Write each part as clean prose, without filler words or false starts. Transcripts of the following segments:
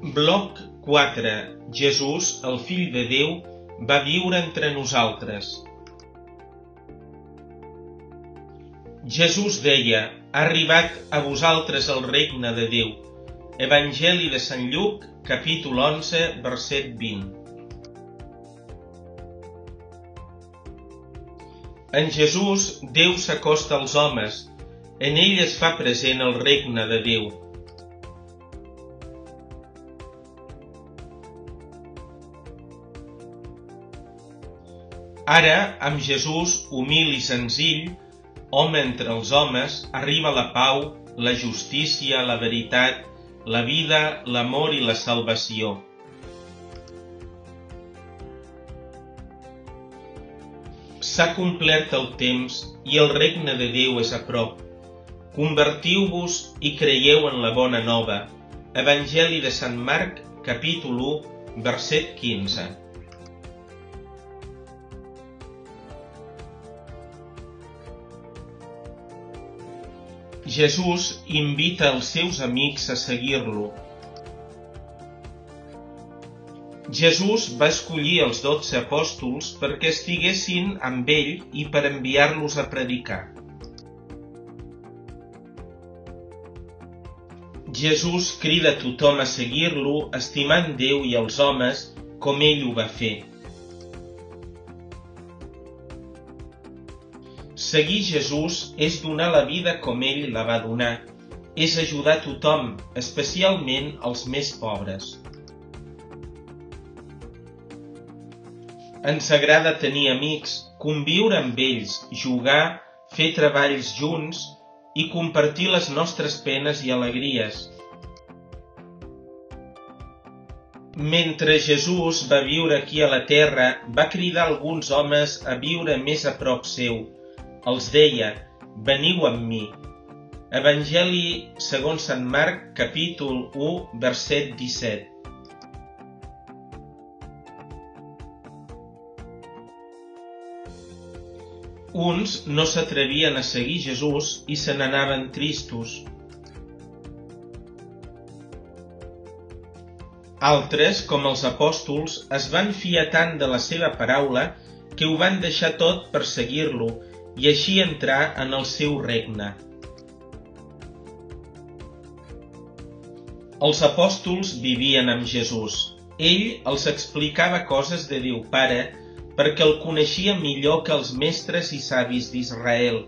Bloc 4. Jesús, el Fill de Déu, va viure entre nosaltres. Jesús deia: ha arribat a vosaltres el regne de Déu. Evangeli de Sant Lluc, capítol 11, verset 20. En Jesús, Déu s'acosta als homes. En ell es fa present el regne de Déu. Ara, amb Jesús, humil i senzill, home entre els homes, arriba la pau, la justícia, la veritat, la vida, l'amor i la salvació. S'ha complert el temps i el regne de Déu és a prop. Convertiu-vos i creieu en la bona nova. Evangeli de Sant Marc, capítol 1, verset 15. Jesús invita els seus amics a seguir-lo. Jesús va escollir els 12 apòstols perquè estiguessin amb ell i per enviar-los a predicar. Jesús crida a tothom a seguir-lo, estimant Déu i els homes com ell ho va fer. Seguir Jesús és donar la vida com ell la va donar, és ajudar a tothom, especialment els més pobres. Ens agrada tenir amics, conviure amb ells, jugar, fer treballs junts i compartir les nostres penes i alegries. Mentre Jesús va viure aquí a la terra, va cridar alguns homes a viure més a prop seu. Els deia: veniu amb mi. Evangeli segons Sant Marc, capítol 1, verset 17. Uns no s'atrevien a seguir Jesús i se n'anaven tristos. Altres, com els apòstols, es van fiar tant de la seva paraula que ho van deixar tot per seguir-lo i així entrar en el seu regne. Els apòstols vivien amb Jesús. Ell els explicava coses de Déu Pare perquè el coneixia millor que els mestres i savis d'Israel.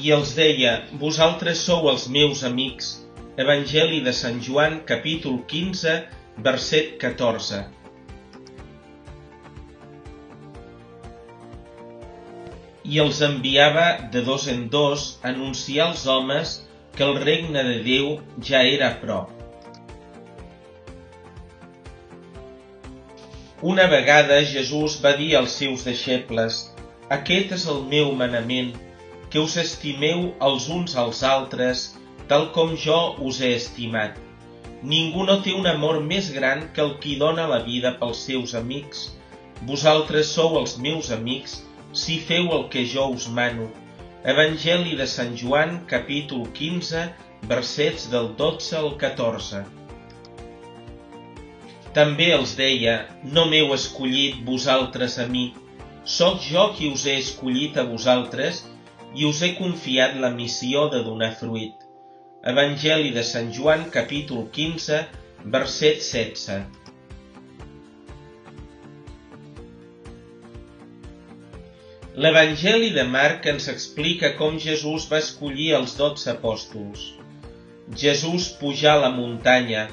I els deia: vosaltres sou els meus amics. Evangeli de Sant Joan, capítol 15, verset 14. I els enviava de dos en dos a anunciar als homes que el regne de Déu ja era a prop. Una vegada Jesús va dir als seus deixebles: aquest és el meu manament, que us estimeu els uns als altres, tal com jo us he estimat. Ningú no té un amor més gran que el qui dona la vida pels seus amics. Vosaltres sou els meus amics si feu el que jo us mano. Evangeli de Sant Joan, capítol 15, versets del 12 al 14. També els deia: no m'heu escollit vosaltres a mi, sóc jo qui us he escollit a vosaltres i us he confiat la missió de donar fruit. Evangeli de Sant Joan, capítol 15, verset 16. L'Evangeli de Marc ens explica com Jesús va escollir els 12 apòstols. Jesús pujà a la muntanya,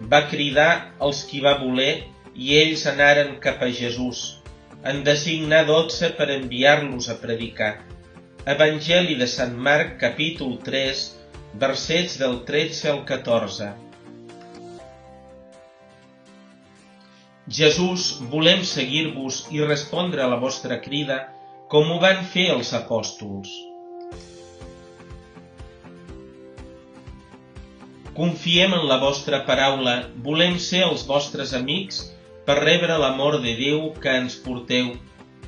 va cridar els qui va voler i ells anaren cap a Jesús. En designar 12 per enviar-los a predicar. Evangeli de Sant Marc, capítol 3, versets del 13 al 14. Jesús, volem seguir-vos i respondre a la vostra crida, com ho van fer els apòstols. Confiem en la vostra paraula, volem ser els vostres amics per rebre l'amor de Déu que ens porteu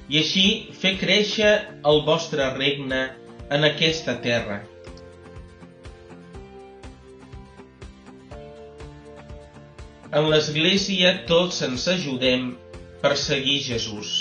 i així fer créixer el vostre regne en aquesta terra. En l'Església tots ens ajudem per seguir Jesús.